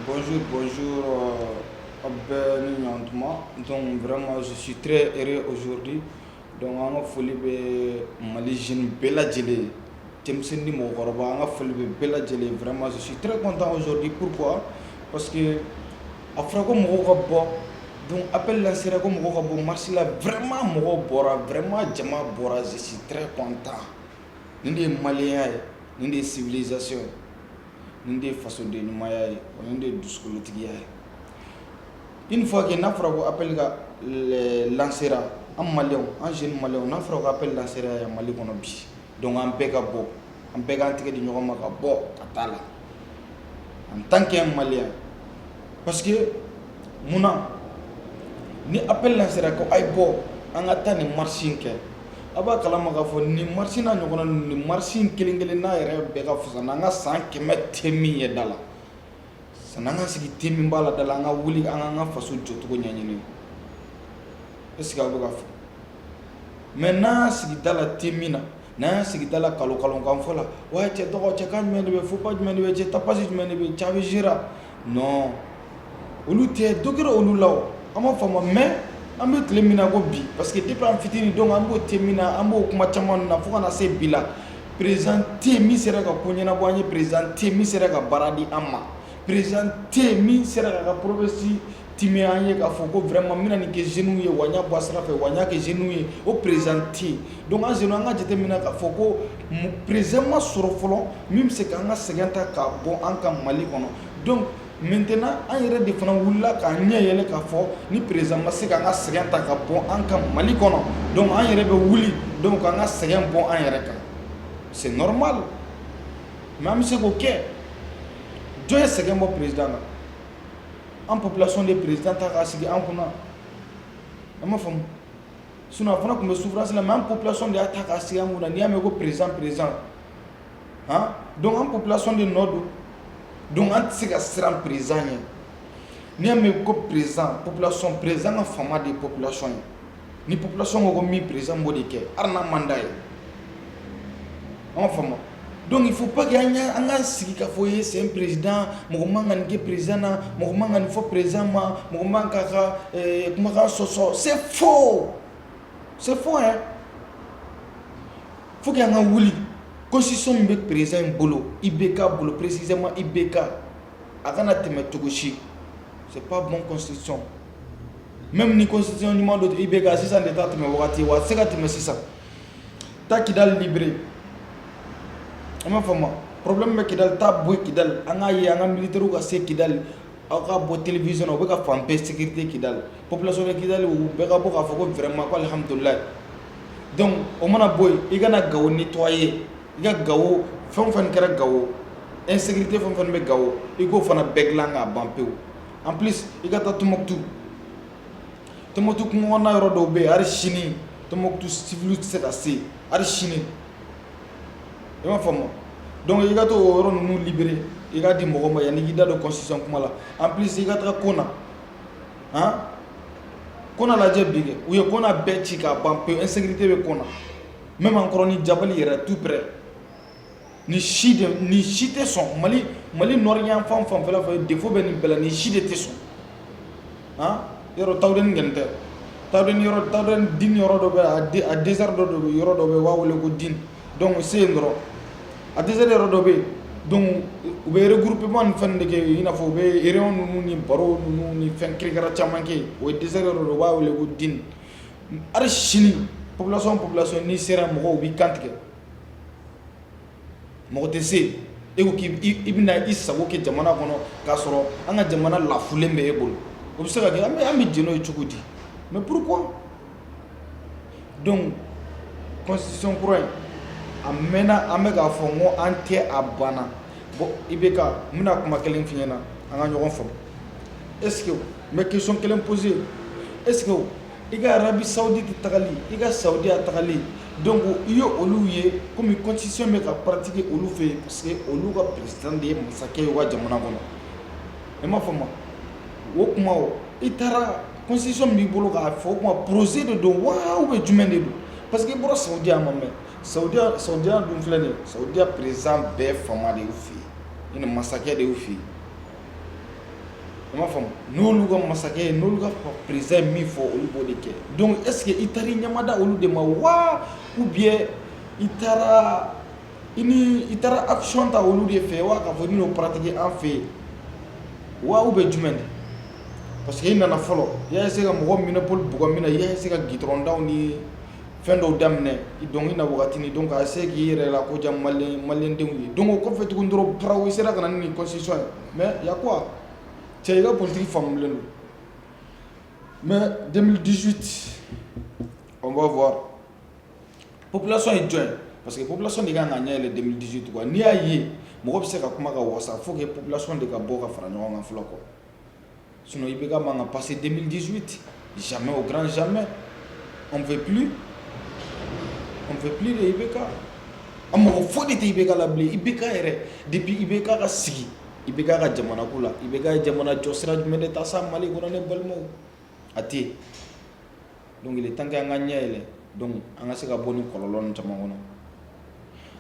Bonjour, bonjour, Abel Nyantuma. Donc vraiment, je suis très heureux aujourd'hui. Donc on a folie be Malaysienne Bella Djele. Temsendi Mokoroba, on a folie be Bella Djele. Vraiment, je suis très content aujourd'hui. Pourquoi? Parce que Afrago Mokoroba, donc appelle la Serago Mokoroba, Marsila vraiment Mokobora, vraiment Djama Bora. Je suis très content. Nous des Maliens, nous des civilisations. Ninde façon de numaya ninde duskolotigi une fois que n'a fera ko appel ga lancera en malien en jeune malien n'a fera ko appel lancera ya mali kono bi donc en beka bo en beka antique di nyoma ka bo atala en tant que malien parce que muna ni appel lancera ko ay bo an atani marching ke aba kalama ka fo ni marchina nyokona ni marchin kelengele na yere be ka fo sananga san kemet temi ye dala sananga sigi temi bala dala nga wuli anga faso joto ko nyanyini eska ba ka fo maintenant sigi dala temina na sigi dala kalo kan fo la wa te do che kan men be fo pa men be che tapasi men be chabe jira non olu te dogero olu law ama fama mais ambe tlemina ko bi parce que depuis en fitini donc ambo temina ambo kuma chaman na fuka na se bila présenter mi sera ka konyana boanye présenter mi sera ka baradi amma présenter mi sera ka profesi timi anye ka foko vraiment mina ni ke genou ye wanya boisra fe wanya ke genou ye o présenter donc en genou nga jete mina ka foko présentement sur folon même c'est ka nga seganta ka bon en ka mali kono donc maintenant an yɛrɛ de fana wulila ka ɲɛ yɛlɛ ka fɔ ni président ma se k'an ka sɛgɛn ta ka bɔ an ka Mali kɔnɔ donc an yɛrɛ bɛ wuli donc k'an ka sɛgɛn bɔ an yɛrɛ kan c'est normal mais an bɛ se k'o kɛ jɔn ye sɛgɛn bɔ président na an population de président ta k'a sigi an kunna an ma faamu sinon a fana tun bɛ souffrance la mais an population de y'a ta k'a sigi an kunna n'i y'a mɛn ko président hein donc an population de nɔ don. Donc, on sait que c'est un président. Ni un président, population président, femme de population. Ni population qui mis président modique. Arna mandaye. Enfin, donc il faut pas qu'il y ait un siki kafoye c'est un président. Mouvement qui président, mouvement qui faut président, mouvement qui soso. C'est faux. C'est faux hein. Faut qu'il y ait un wuli. Constitution mbek président bolo IBK bolo précisément IBK akana teme togoshi c'est pas bon constitution même ni constitution ni mando IBK 600 d'état teme wakati wa seka teme 600 ta kidal libre ama fama problème me kidal ta boy kidal anga yi anga militaire ka se kidal aka bo télévision o ka fampe sécurité kidal population kidal o be ka bo ka foko vraiment ko alhamdulillah donc o mana boy igana gawo nettoyer iga gawo fon kera gawo insécurité fon be gawo igo fana beglanga bampeu en plus iga ta Tombouctou ko na yoro do be ar chini Tombouctou civil c'est assez ar chini e ma famo donc iga to yoro nu libéré iga di mo ma yani gida de constitution kuma la en plus iga ta kona hein kona la jebige ou ye kona bechi ka bampeu insécurité be kona même encore ni jabali era tout près ni chite son mali norien fam fela fa défaut ben bela ni chite te son hein yoro tawden ngente tawden din yoro do be a désert do yoro do be wawle ko din donc c'est ndro a désert yoro do be donc be regroupement fan de ke ina fo be réunion ni baro ni fen krigara chamanke o désert yoro do wawle ko din ar chini population ni sera mo bi kantike mɔgɔtese ego ki ibina isago ke jamana kono ka sɔrɔ an ka jamana lafulen bɛ e bolo o bɛ se ka kɛ an bɛ jɛn'o ye cogo di mais pourquoi donc constitution kura in a mɛnna an bɛ k'a fɔ n ko an tɛ a banna bon IBK n bɛna kuma kelen f'i ɲɛna an ka ɲɔgɔn faamu est ce que n bɛ question kelen poser est ce que i ka Arabie Saoudite tagali i ka Saudi a tagali donc il y a olu ye comme constitution me ka pratiquer olu fait parce que olu ka président de masakɛ wa jamana kono e ma fama o kuma o itara constitution bi bolo ka fo kuma projet de do wa ou be jumɛn de do parce que boro Saudi a mamɛ Saudi dun filɛ nin Saudi président bɛɛ fama de u fi ina masakɛ de u fi I m'a faamu n'olu ka masakɛ n'olu ka président min fɔ olu b'o de kɛ donc est ce que i taara i ɲamada olu de ma wa ou bien i taara action ta olu de fɛ wa k'a fɔ i bɛn'o pratiquer an fɛ yen wa ou bien jumɛn de parce que i nana fɔlɔ i y'a essayer ka mɔgɔ minɛ Paul bugɔ min na i y'a essayer ka goudron daw ni fɛn dɔw daminɛ donc i na wagatini donc a essayer k'i yɛrɛ la ko diya maliyɛndenw ye donc o kɔfɛ tuguni dɔrɔn paraw i sera ka na ni constitution ye mais y a quoi cɛ i ka politique faamulen don mais 2018 on va voir population ye jɔn ye parce que population de kan ka ɲɛ yɛlɛ 2018 quoi n'i y'a ye mɔgɔ bɛ se ka kuma ka wasa faut que population de ka bɔ ka fara ɲɔgɔn kan fɔlɔ quoi sinon IBK man ka passer 2018 jamais au grand jamais on veut plus de IBK a mɔgɔ foyi de tɛ IBK la bilen IBK yɛrɛ depuis IBK ka sigi IBK ka jamana ko la IBK ye jamana jɔ sira jumɛn de ta sa Mali kɔnɔ ne balimaw a tɛ yen donc il est temps que an ka ɲɛ yɛlɛ donc an ka se ka bɔ ni kɔlɔlɔ ninnu caman kɔnɔ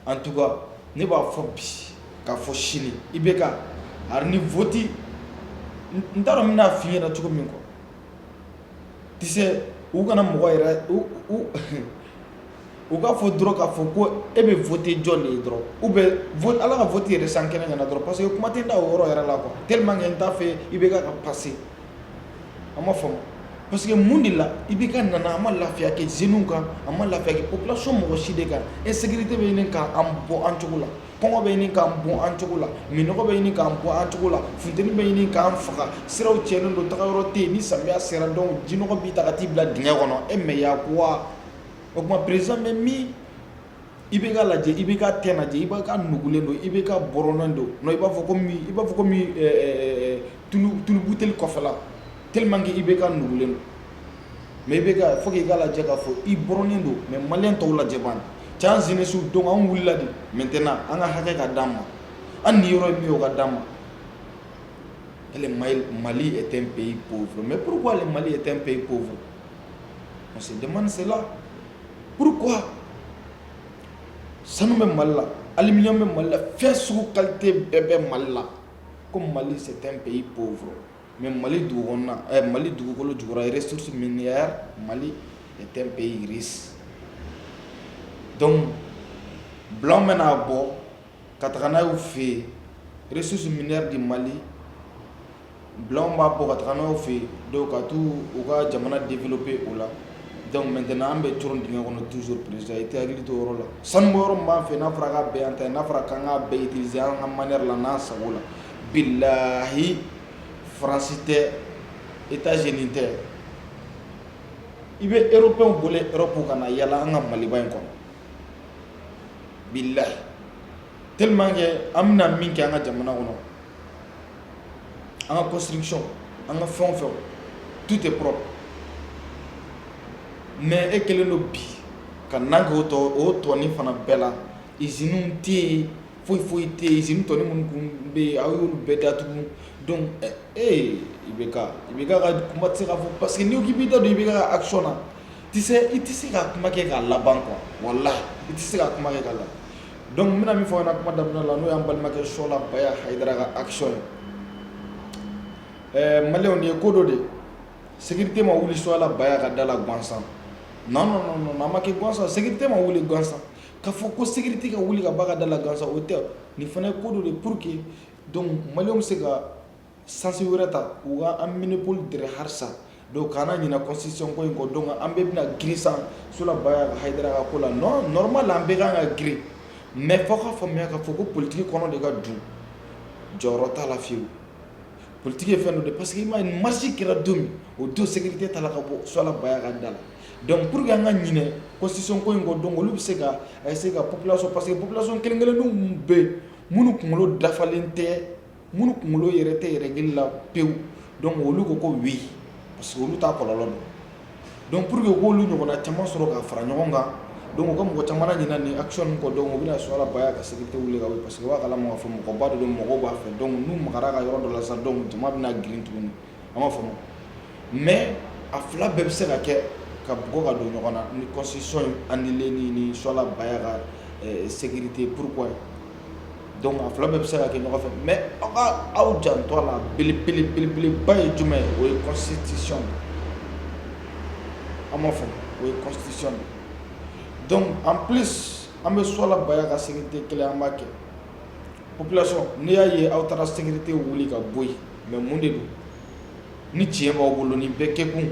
en tout cas ne b'a fɔ bi k'a fɔ sini IBK hari ni vote n t'a dɔn n bɛna f'i ɲɛna cogo min quoi tu sais u kana mɔgɔ yɛrɛ u k'a fɔ dɔrɔn k'a fɔ ko e bɛ vote jɔn de ye dɔrɔn ou bien vote ala ka vote yɛrɛ san kɛnɛ kan na dɔrɔn parce que kuma tɛ da o yɔrɔ yɛrɛ la quoi tellement que n t'a fɛ IBK ka passer a ma faamu parce que mun de la IBK nana a ma lafiya kɛ jeunes kan a ma lafiya kɛ population mɔgɔ si de kan insécurité bɛ ɲini k'an bɔ an cogo la kɔngɔ bɛ ɲini k'an bɔ an cogo la minɔgɔ bɛ ɲini k'an bɔ an cogo la funteni bɛ ɲini k'an faga siraw tiɲɛnen don taga yɔrɔ tɛ yen ni samiya sera donc jinɔgɔ b'i ta ka t'i bila dingɛ kɔnɔ e mais y'a quoi o tuma président bɛ min IBK lajɛ IBK tɛ lajɛ IBK nugulen don IBK bɔrɔnnen don non i b'a fɔ komi tulu buteli kɔfɛla tellement que IBK nugulen don mais IBK faut que i k'a lajɛ k'a fɔ i bɔrɔnnen don mais maliyɛn tɔw lajɛ ban cɛ an jeunesse donc an wulila de maintenant an ka hakɛ ka d'an ma an ni yɔrɔ min ye o ka d'an ma le Mali est un pays pauvre mais pourquoi le Mali est un pays pauvre on se demande cela pourquoi sanu bɛ Mali la aluminium bɛ Mali la fɛn sugu qualité bɛɛ bɛ Mali la comme Mali c'est un pays pauvre mais Mali dugukolo jukɔrɔ ressources minières Mali est un pays riche donc blanc bɛna bɔ ka taga n'a ye u fɛ yen ressources minières du Mali blanc b'a bɔ ka taga n'a ye u fɛ yen donc ka t'u ka jamana développer o la donc maintenant an bɛ coron dingɛ kɔnɔ toujours président i tɛ hakili to o yɔrɔ la sanu bɔ yɔrɔ min b'an fɛ n'a fɔra k'a bɛɛ yan ta ye n'a fɔra k'an k'a bɛɛ utiliser an ka manière la n'an sago la bilahi France tɛ États-Unis tɛ i bɛ européen boli Europe ka na yala an ka Maliba in kɔnɔ bilahi tellement que an bɛna min kɛ an ka jamana kɔnɔ an ka construction an ka fɛn o fɛn tout est propre mais e kelen don bi ka nan kɛ o tɔni fana bɛɛ la usines tɛ yen foyi tɛ yen usines tɔni minnu kun bɛ yen aw y'olu bɛɛ datugu donc IBK ka kuma tɛ se k'a fɔ parce que n'i ko k'i b'i da don IBK ka action na i tɛ se ka kuma kɛ k'a laban quoi walahi i tɛ se ka kuma kɛ k'a laban donc n bɛna min fɔ aw ɲɛna kuma daminɛ la n'o y'an balimakɛ Sola Baya Hayidara ka action ye maliyɛnw nin ye ko dɔ de sécurité ma wuli Sola Baya ka da la gansan non a ma kɛ gansan sécurité ma wuli gansan k'a fɔ ko sécurité ka wuli ka ba ka da la gansan o tɛ nin fana ye ko dɔ de pour que donc maliyɛnw bɛ se ka sansi wɛrɛ ta u ka an minipol dɛrɛ harisa donc kana ɲina constitution ko in kɔ donc an bɛɛ bɛna girin san Sola Baya ka Hayidara ka ko la non normal an bɛɛ kan ka girin mais fo ka faamuya k'a fɔ ko politique kɔnɔ de ka dun jɔyɔrɔ t'a la fiyewu politique ye fɛn dɔ de parce que i m'a ye marche kɛra don min o don sécurité tala ka bɔ Sola Baya ka da la donc pour que an ka ɲinɛ constitution ko in kɔ donc olu bɛ se ka essayer ka population parce que population kelen kelenninw bɛ yen minnu kunkolo dafalen tɛ minnu kunkolo yɛrɛ tɛ règle la pewu donc olu ko ko oui parce que olu t'a kɔlɔlɔ dɔn donc pour que k'olu ɲɔgɔnna caman sɔrɔ ka fara ɲɔgɔn kan donc u ka mɔgɔ caman ɲina nin action kɔ donc u bɛna Sola Baya ka sécurité wuli ka wuli parce que u b'a kalama k'a fɔ mɔgɔba de don mɔgɔw b'a fɛ donc n'u magara ka yɔrɔ dɔ la sisan donc jama bɛna girin tuguni a ma faamu mais a fila bɛɛ bɛ se ka kɛ ka bugɔ ka don ɲɔgɔn na ni constitution annulée ni Sola Baya ka sécurité pourquoi donc a fila bɛɛ bɛ se ka kɛ ɲɔgɔn fɛ mais aw janto a la belebeleba ye jumɛn ye o ye constitution an m'a faamu o ye constitution donc en plus an bɛ so la baya ka sécurité kelen an b'a kɛ population n'i y'a ye aw taara sécurité wuli ka bɔ yen mais mun de don ni tiɲɛ b'aw bolo nin bɛɛ kɛkun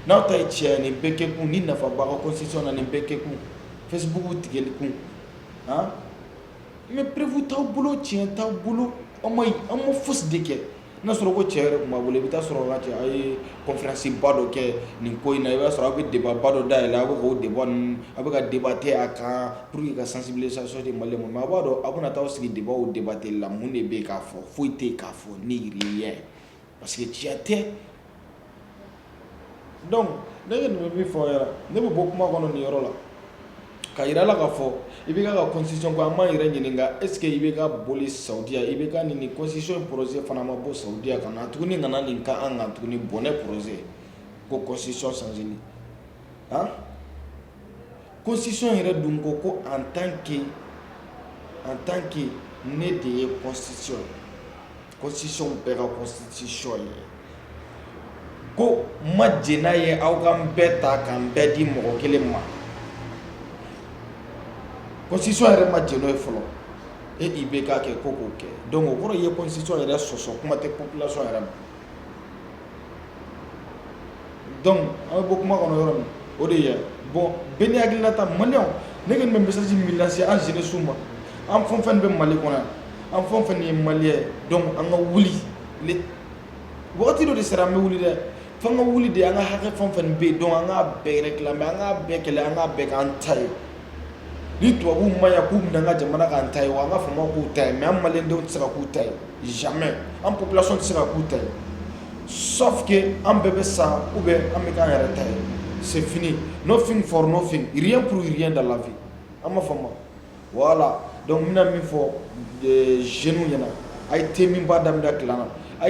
n'aw ta ye tiɲɛ nin bɛɛ kɛkun ni nafaba ka constitution na nin bɛɛ kɛkun Facebook tigɛli kun hein mais prévu t'aw bolo tiɲɛ t'aw bolo an ma fosi de kɛ n'a sɔrɔ ko cɛ yɛrɛ tun b'a bolo i bɛ taa sɔrɔ la cɛ a ye conférence ba dɔ kɛ nin ko in na i b'a sɔrɔ aw bɛ débat ba dɔ dayɛlɛ aw bɛ k'o débat ninnu aw bɛ ka débatté a kan pour que ka sensibilisation di maliyɛnw ma mais a b'a dɔn aw bɛna taa sigi débat o débatté la mun de bɛ yen k'a fɔ foyi tɛ yen k'a fɔ ni rien parce que tiɲɛ tɛ donc ne ye nin bɛ min fɔ aw ɲɛna ne bɛ bɔ kuma kɔnɔ nin yɔrɔ la ka yira la k'a fɔ i bɛ ka constitution ko an m'an yɛrɛ ɲininka est ce que i bɛ ka boli saudiya i bɛ ka nin constitution projet fana ma bɔ saudiya ka na tuguni ka na nin ka an kan tuguni bɔnɛ projet ko constitution changeli hein constitution yɛrɛ dun ko en tant que ne de ye constitution bɛɛ ka constitution ye ko ma jɛn n'a ye aw ka n bɛɛ ta k'an bɛɛ di mɔgɔ kelen ma constitution yɛrɛ ma jɛn n'o ye fɔlɔ i bɛ k'a kɛ ko k'o kɛ donc o kɔrɔ ye constitution yɛrɛ sɔsɔ kuma tɛ population yɛrɛ ma donc an bɛ bɔ kuma kɔnɔ yɔrɔ min o de ye bon bɛɛ ni hakilinata maliyɛnw ne kɔni bɛ message min lase an jeunesse ma an fɛn o fɛn bɛ Mali kɔnɔ yan an fɛn o fɛn ye maliyɛn ye donc an ka wuli wagati dɔ de sera an bɛ wuli dɛ f'an ka wuli de an ka hakɛ fɛn o fɛn bɛ yen donc an k'a bɛɛ réclamer an k'a bɛɛ kɛlɛ an k'a bɛɛ k'an ta ye ni tubabuw ma ɲa k'u bɛna an ka jamana k'an ta ye wa an ka fama k'u ta ye mais an maliyɛndenw tɛ se ka k'u ta ye jamais an population tɛ se ka k'u ta ye sauf que an bɛɛ bɛ sa ou bien an bɛ k'an yɛrɛ ta ye c'est fini nothing for nothing rien pour rien dans la vie an ma faamu voilà donc n bɛna min fɔ jeunes ɲɛna a ye te min b'a daminɛ tilan na